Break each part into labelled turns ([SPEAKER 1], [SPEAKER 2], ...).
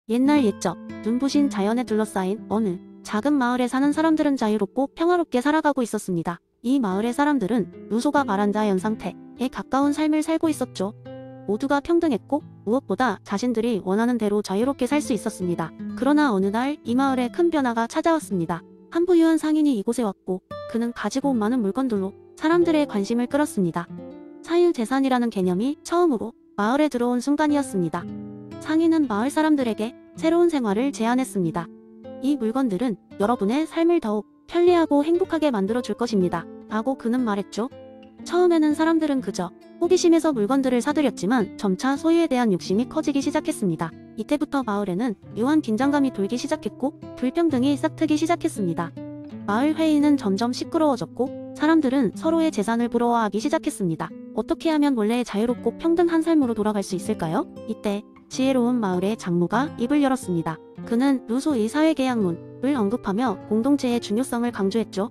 [SPEAKER 1] 옛날 옛적 눈부신 자연에 둘러싸인 어느 작은 마을에 사는 사람들은 자유롭고 평화롭게 살아가고 있었습니다. 이 마을의 사람들은 루소가 말한 자연 상태에 가까운 삶을 살고 있었죠. 모두가 평등했고 무엇보다 자신들이 원하는 대로 자유롭게 살 수 있었습니다. 그러나 어느 날 이 마을에 큰 변화가 찾아왔습니다. 한 부유한 상인이 이곳에 왔고 그는 가지고 온 많은 물건들로 사람들의 관심을 끌었습니다. 사유재산이라는 개념이 처음으로 마을에 들어온 순간이었습니다. 상인은 마을 사람들에게 새로운 생활을 제안했습니다. 이 물건들은 여러분의 삶을 더욱 편리하고 행복하게 만들어 줄 것입니다. 라고 그는 말했죠. 처음에는 사람들은 그저 호기심에서 물건들을 사들였지만 점차 소유에 대한 욕심이 커지기 시작했습니다. 이때부터 마을에는 묘한 긴장감이 돌기 시작했고 불평등이 싹트기 시작했습니다. 마을 회의는 점점 시끄러워졌고 사람들은 서로의 재산을 부러워하기 시작했습니다. 어떻게 하면 원래의 자유롭고 평등한 삶으로 돌아갈 수 있을까요? 이때 지혜로운 마을의 장로가 입을 열었습니다. 그는 루소의 사회계약론을 언급하며 공동체의 중요성을 강조했죠.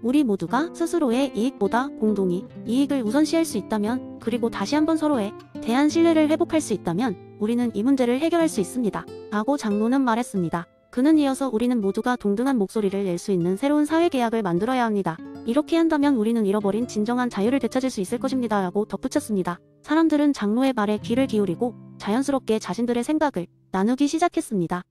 [SPEAKER 1] 우리 모두가 스스로의 이익보다 공동의 이익을 우선시할 수 있다면, 그리고 다시 한번 서로에 대한 신뢰를 회복할 수 있다면 우리는 이 문제를 해결할 수 있습니다. 라고 장로는 말했습니다. 그는 이어서 우리는 모두가 동등한 목소리를 낼 수 있는 새로운 사회계약을 만들어야 합니다. 이렇게 한다면 우리는 잃어버린 진정한 자유를 되찾을 수 있을 것입니다. 라고 덧붙였습니다. 사람들은 장로의 말에 귀를 기울이고 자연스럽게 자신들의 생각을 나누기 시작했습니다.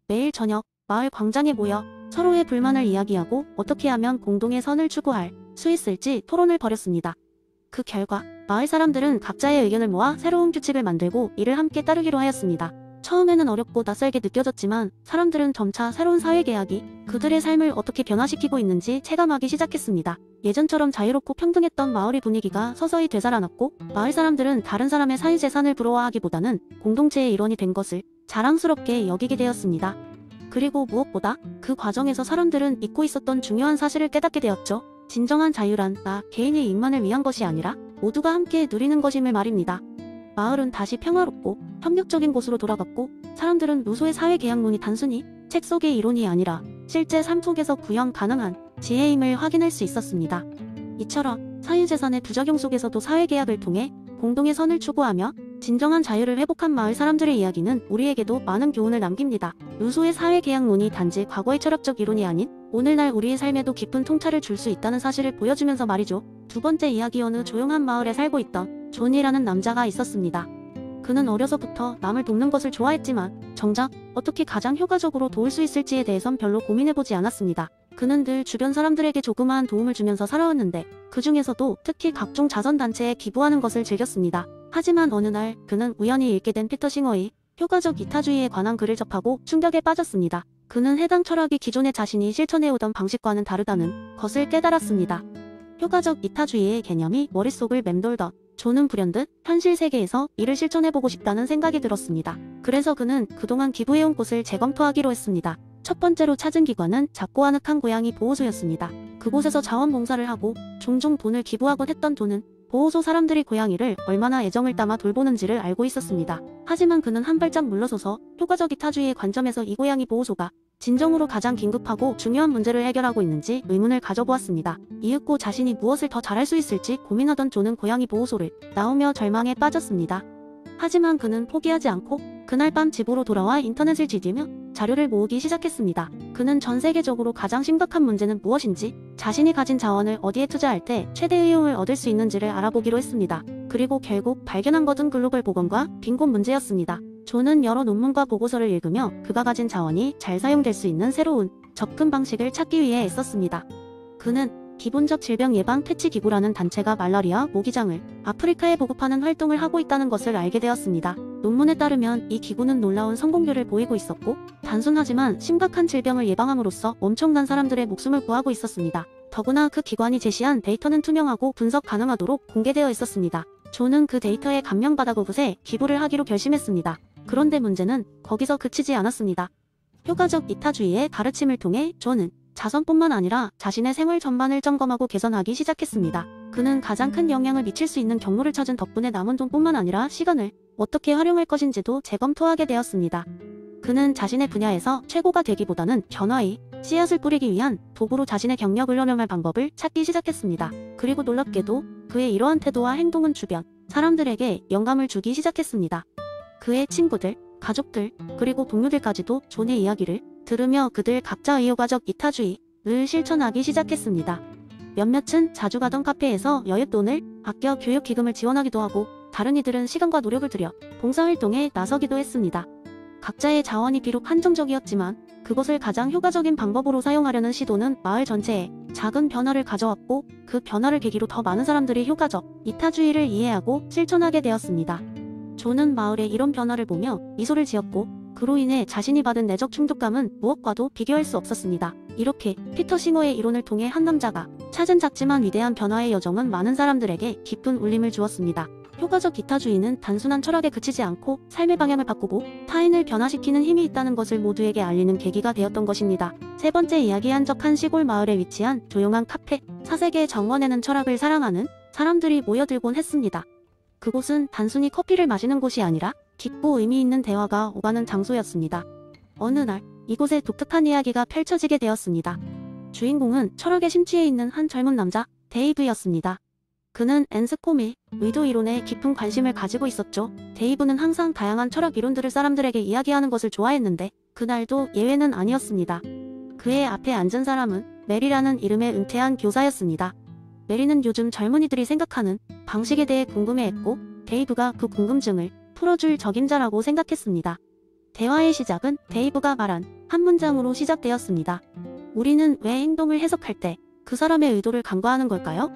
[SPEAKER 1] 매일 저녁 마을 광장에 모여 서로의 불만을 이야기하고 어떻게 하면 공동의 선을 추구할 수 있을지 토론을 벌였습니다. 그 결과 마을 사람들은 각자의 의견을 모아 새로운 규칙을 만들고 이를 함께 따르기로 하였습니다. 처음에는 어렵고 낯설게 느껴졌지만 사람들은 점차 새로운 사회계약이 그들의 삶을 어떻게 변화시키고 있는지 체감하기 시작했습니다. 예전처럼 자유롭고 평등했던 마을의 분위기가 서서히 되살아났고 마을 사람들은 다른 사람의 사유재산을 부러워하기보다는 공동체의 일원이 된 것을 자랑스럽게 여기게 되었습니다. 그리고 무엇보다 그 과정에서 사람들은 잊고 있었던 중요한 사실을 깨닫게 되었죠. 진정한 자유란 나 개인의 이익만을 위한 것이 아니라 모두가 함께 누리는 것임을 말입니다. 마을은 다시 평화롭고 협력적인 곳으로 돌아갔고 사람들은 루소의 사회계약론이 단순히 책 속의 이론이 아니라 실제 삶 속에서 구현 가능한 지혜임을 확인할 수 있었습니다. 이처럼 사유재산의 부작용 속에서도 사회계약을 통해 공동의 선을 추구하며 진정한 자유를 회복한 마을 사람들의 이야기는 우리에게도 많은 교훈을 남깁니다. 루소의 사회계약론이 단지 과거의 철학적 이론이 아닌 오늘날 우리의 삶에도 깊은 통찰을 줄 수 있다는 사실을 보여주면서 말이죠. 두 번째 이야기. 어느 조용한 마을에 살고 있던 존이라는 남자가 있었습니다. 그는 어려서부터 남을 돕는 것을 좋아했지만 정작 어떻게 가장 효과적으로 도울 수 있을지에 대해선 별로 고민해보지 않았습니다. 그는 늘 주변 사람들에게 조그마한 도움을 주면서 살아왔는데 그 중에서도 특히 각종 자선단체에 기부하는 것을 즐겼습니다. 하지만 어느 날 그는 우연히 읽게 된 피터 싱어의 효과적 이타주의에 관한 글을 접하고 충격에 빠졌습니다. 그는 해당 철학이 기존에 자신이 실천해오던 방식과는 다르다는 것을 깨달았습니다. 효과적 이타주의의 개념이 머릿속을 맴돌던 존은 불현듯 현실 세계에서 이를 실천해보고 싶다는 생각이 들었습니다. 그래서 그는 그동안 기부해온 곳을 재검토하기로 했습니다. 첫 번째로 찾은 기관은 작고 아늑한 고양이 보호소였습니다. 그곳에서 자원봉사를 하고 종종 돈을 기부하곤 했던 존은 보호소 사람들이 고양이를 얼마나 애정을 담아 돌보는지를 알고 있었습니다. 하지만 그는 한 발짝 물러서서 효과적 이타주의의 관점에서 이 고양이 보호소가 진정으로 가장 긴급하고 중요한 문제를 해결하고 있는지 의문을 가져보았습니다. 이윽고 자신이 무엇을 더 잘할 수 있을지 고민하던 존은 고양이 보호소를 나오며 절망에 빠졌습니다. 하지만 그는 포기하지 않고 그날 밤 집으로 돌아와 인터넷을 뒤지며 자료를 모으기 시작했습니다. 그는 전 세계적으로 가장 심각한 문제는 무엇인지, 자신이 가진 자원을 어디에 투자할 때 최대의 이용을 얻을 수 있는지를 알아보기로 했습니다. 그리고 결국 발견한 것은 글로벌 보건과 빈곤 문제였습니다. 존은 여러 논문과 보고서를 읽으며 그가 가진 자원이 잘 사용될 수 있는 새로운 접근 방식을 찾기 위해 애썼습니다. 그는 기본적 질병 예방 퇴치 기구라는 단체가 말라리아 모기장을 아프리카에 보급하는 활동을 하고 있다는 것을 알게 되었습니다. 논문에 따르면 이 기구는 놀라운 성공률을 보이고 있었고 단순하지만 심각한 질병을 예방함으로써 엄청난 사람들의 목숨을 구하고 있었습니다. 더구나 그 기관이 제시한 데이터는 투명하고 분석 가능하도록 공개되어 있었습니다. 존은 그 데이터에 감명받아 그곳에 기부를 하기로 결심했습니다. 그런데 문제는 거기서 그치지 않았습니다. 효과적 이타주의의 가르침을 통해 존은 자선뿐만 아니라 자신의 생활 전반을 점검하고 개선하기 시작했습니다. 그는 가장 큰 영향을 미칠 수 있는 경로를 찾은 덕분에 남은 돈뿐만 아니라 시간을 어떻게 활용할 것인지도 재검토하게 되었습니다. 그는 자신의 분야에서 최고가 되기보다는 변화의 씨앗을 뿌리기 위한 도구로 자신의 경력을 활용할 방법을 찾기 시작했습니다. 그리고 놀랍게도 그의 이러한 태도와 행동은 주변 사람들에게 영감을 주기 시작했습니다. 그의 친구들, 가족들, 그리고 동료들까지도 존의 이야기를 들으며 그들 각자 의효과적 이타주의를 실천하기 시작했습니다. 몇몇은 자주 가던 카페에서 여윳돈을 아껴 교육기금을 지원하기도 하고 다른 이들은 시간과 노력을 들여 봉사활동에 나서기도 했습니다. 각자의 자원이 비록 한정적이었지만 그것을 가장 효과적인 방법으로 사용하려는 시도는 마을 전체에 작은 변화를 가져왔고 그 변화를 계기로 더 많은 사람들이 효과적 이타주의를 이해하고 실천하게 되었습니다. 존은 마을의 이런 변화를 보며 미소를 지었고 그로 인해 자신이 받은 내적 충족감은 무엇과도 비교할 수 없었습니다. 이렇게 피터 싱어의 이론을 통해 한 남자가 찾은 작지만 위대한 변화의 여정은 많은 사람들에게 깊은 울림을 주었습니다. 효과적 이타주의는 단순한 철학에 그치지 않고 삶의 방향을 바꾸고 타인을 변화시키는 힘이 있다는 것을 모두에게 알리는 계기가 되었던 것입니다. 세 번째, 이야기 한적한 시골 마을에 위치한 조용한 카페. 사색의 정원에는 철학을 사랑하는 사람들이 모여들곤 했습니다. 그곳은 단순히 커피를 마시는 곳이 아니라 깊고 의미 있는 대화가 오가는 장소였습니다. 어느 날 이곳에 독특한 이야기가 펼쳐지게 되었습니다. 주인공은 철학에 심취해 있는 한 젊은 남자 데이브였습니다. 그는 앤스콤의 의도 이론에 깊은 관심을 가지고 있었죠. 데이브는 항상 다양한 철학 이론들을 사람들에게 이야기하는 것을 좋아했는데 그날도 예외는 아니었습니다. 그의 앞에 앉은 사람은 메리라는 이름의 은퇴한 교사였습니다. 메리는 요즘 젊은이들이 생각하는 방식에 대해 궁금해했고 데이브가 그 궁금증을 풀어줄 적임자라고 생각했습니다. 대화의 시작은 데이브가 말한 한 문장으로 시작되었습니다. 우리는 왜 행동을 해석할 때 그 사람의 의도를 간과하는 걸까요?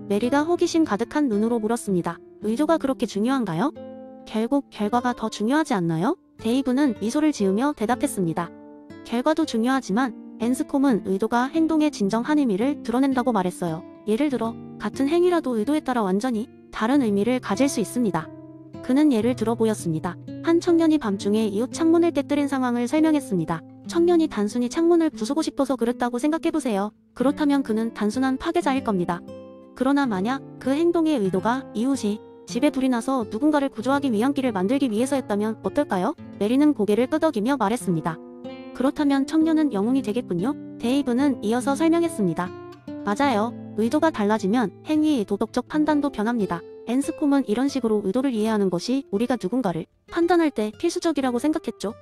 [SPEAKER 1] 메리가 호기심 가득한 눈으로 물었습니다. 의도가 그렇게 중요한가요? 결국 결과가 더 중요하지 않나요? 데이브는 미소를 지으며 대답했습니다. 결과도 중요하지만 앤스콤은 의도가 행동의 진정한 의미를 드러낸다고 말했어요. 예를 들어 같은 행위라도 의도에 따라 완전히 다른 의미를 가질 수 있습니다. 그는 예를 들어 보였습니다. 한 청년이 밤중에 이웃 창문을 깨뜨린 상황을 설명했습니다. 청년이 단순히 창문을 부수고 싶어서 그랬다고 생각해보세요. 그렇다면 그는 단순한 파괴자일 겁니다. 그러나 만약 그 행동의 의도가 이웃이 집에 불이 나서 누군가를 구조하기 위한 길을 만들기 위해서였다면 어떨까요? 메리는 고개를 끄덕이며 말했습니다. 그렇다면 청년은 영웅이 되겠군요. 데이브는 이어서 설명했습니다. 맞아요. 의도가 달라지면 행위의 도덕적 판단도 변합니다. 앤스콤은 이런 식으로 의도를 이해하는 것이 우리가 누군가를 판단할 때 필수적이라고 생각했죠.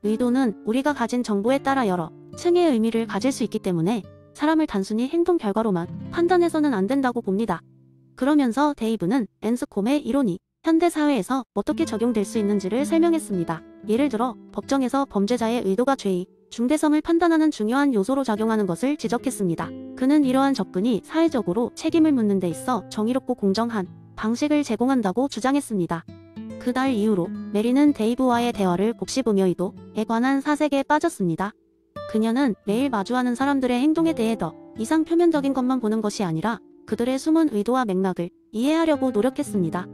[SPEAKER 1] 의도는 우리가 가진 정보에 따라 여러 층의 의미를 가질 수 있기 때문에 사람을 단순히 행동 결과로만 판단해서는 안 된다고 봅니다. 그러면서 데이브는 앤스콤의 이론이 현대 사회에서 어떻게 적용될 수 있는지를 설명했습니다. 예를 들어 법정에서 범죄자의 의도가 죄의 중대성을 판단하는 중요한 요소로 작용하는 것을 지적했습니다. 그는 이러한 접근이 사회적으로 책임을 묻는 데 있어 정의롭고 공정한 방식을 제공한다고 주장했습니다. 그날 이후로 메리는 데이브와의 대화를 곱씹으며 의도에 관한 사색에 빠졌습니다. 그녀는 매일 마주하는 사람들의 행동에 대해 더 이상 표면적인 것만 보는 것이 아니라 그들의 숨은 의도와 맥락을 이해하려고 노력했습니다.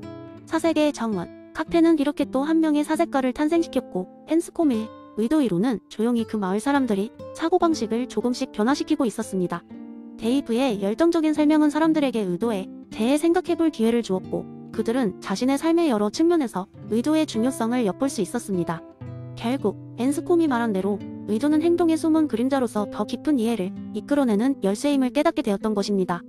[SPEAKER 1] 사색의 정원, 카페는 이렇게 또 한 명의 사색가를 탄생시켰고 앤스콤의 의도 이론은 조용히 그 마을 사람들이 사고방식을 조금씩 변화시키고 있었습니다. 데이브의 열정적인 설명은 사람들에게 의도에 대해 생각해볼 기회를 주었고 그들은 자신의 삶의 여러 측면에서 의도의 중요성을 엿볼 수 있었습니다. 결국 앤스콤이 말한 대로 의도는 행동의 숨은 그림자로서 더 깊은 이해를 이끌어내는 열쇠임을 깨닫게 되었던 것입니다.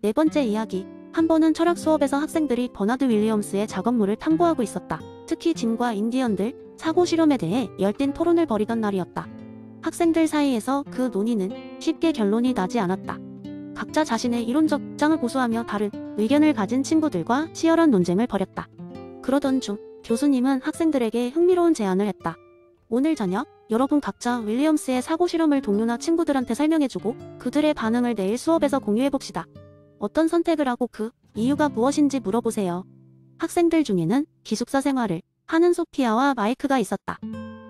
[SPEAKER 1] 네 번째 이야기. 한 번은 철학 수업에서 학생들이 버나드 윌리엄스의 작업물을 탐구하고 있었다. 특히 진과 인디언들 사고 실험에 대해 열띤 토론을 벌이던 날이었다. 학생들 사이에서 그 논의는 쉽게 결론이 나지 않았다. 각자 자신의 이론적 입장을 고수하며 다른 의견을 가진 친구들과 치열한 논쟁을 벌였다. 그러던 중 교수님은 학생들에게 흥미로운 제안을 했다. 오늘 저녁 여러분 각자 윌리엄스의 사고 실험을 동료나 친구들한테 설명해주고 그들의 반응을 내일 수업에서 공유해봅시다. 어떤 선택을 하고 그 이유가 무엇인지 물어보세요. 학생들 중에는 기숙사 생활을 하는 소피아와 마이크가 있었다.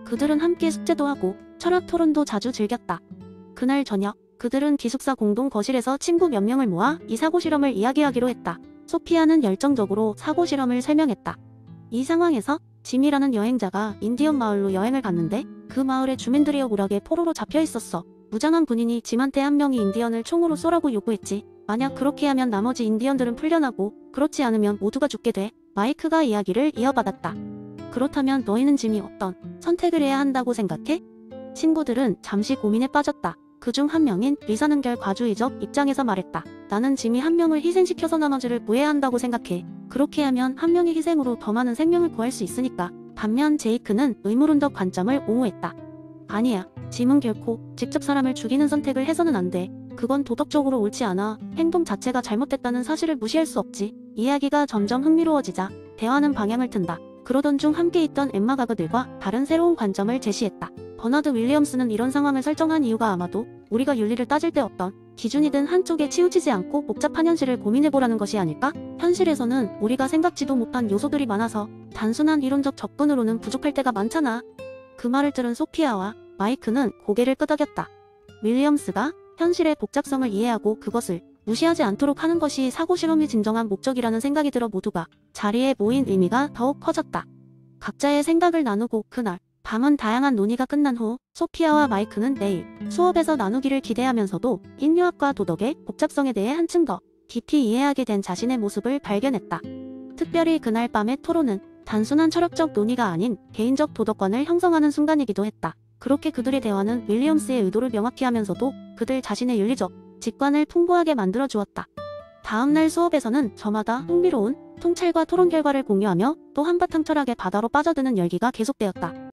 [SPEAKER 1] 그들은 함께 숙제도 하고 철학 토론도 자주 즐겼다. 그날 저녁 그들은 기숙사 공동 거실에서 친구 몇 명을 모아 이 사고 실험을 이야기하기로 했다. 소피아는 열정적으로 사고 실험을 설명했다. 이 상황에서 짐이라는 여행자가 인디언 마을로 여행을 갔는데 그 마을의 주민들이 억울하게 포로로 잡혀 있었어. 무장한 군인이 짐한테 한 명이 인디언을 총으로 쏘라고 요구했지. 만약 그렇게 하면 나머지 인디언들은 풀려나고 그렇지 않으면 모두가 죽게 돼. 마이크가 이야기를 이어받았다. 그렇다면 너희는 짐이 어떤 선택을 해야 한다고 생각해? 친구들은 잠시 고민에 빠졌다. 그중 한 명인 리사는 결과주의적 입장에서 말했다. 나는 짐이 한 명을 희생시켜서 나머지를 구해야 한다고 생각해. 그렇게 하면 한 명의 희생으로 더 많은 생명을 구할 수 있으니까. 반면 제이크는 의무론적 관점을 옹호했다. 아니야. 짐은 결코 직접 사람을 죽이는 선택을 해서는 안 돼. 그건 도덕적으로 옳지 않아. 행동 자체가 잘못됐다는 사실을 무시할 수 없지. 이야기가 점점 흥미로워지자 대화는 방향을 튼다. 그러던 중 함께 있던 엠마 가그들과 다른 새로운 관점을 제시했다. 버나드 윌리엄스는 이런 상황을 설정한 이유가 아마도 우리가 윤리를 따질 때 어떤 기준이든 한쪽에 치우치지 않고 복잡한 현실을 고민해보라는 것이 아닐까? 현실에서는 우리가 생각지도 못한 요소들이 많아서 단순한 이론적 접근으로는 부족할 때가 많잖아. 그 말을 들은 소피아와 마이크는 고개를 끄덕였다. 윌리엄스가 현실의 복잡성을 이해하고 그것을 무시하지 않도록 하는 것이 사고 실험의 진정한 목적이라는 생각이 들어 모두가 자리에 모인 의미가 더욱 커졌다. 각자의 생각을 나누고 그날 밤은 다양한 논의가 끝난 후 소피아와 마이크는 내일 수업에서 나누기를 기대하면서도 인류학과 도덕의 복잡성에 대해 한층 더 깊이 이해하게 된 자신의 모습을 발견했다. 특별히 그날 밤의 토론은 단순한 철학적 논의가 아닌 개인적 도덕관을 형성하는 순간이기도 했다. 그렇게 그들의 대화는 윌리엄스의 의도를 명확히 하면서도 그들 자신의 윤리적 직관을 풍부하게 만들어 주었다. 다음날 수업에서는 저마다 흥미로운 통찰과 토론 결과를 공유하며 또 한바탕 철학의 바다로 빠져드는 열기가 계속되었다.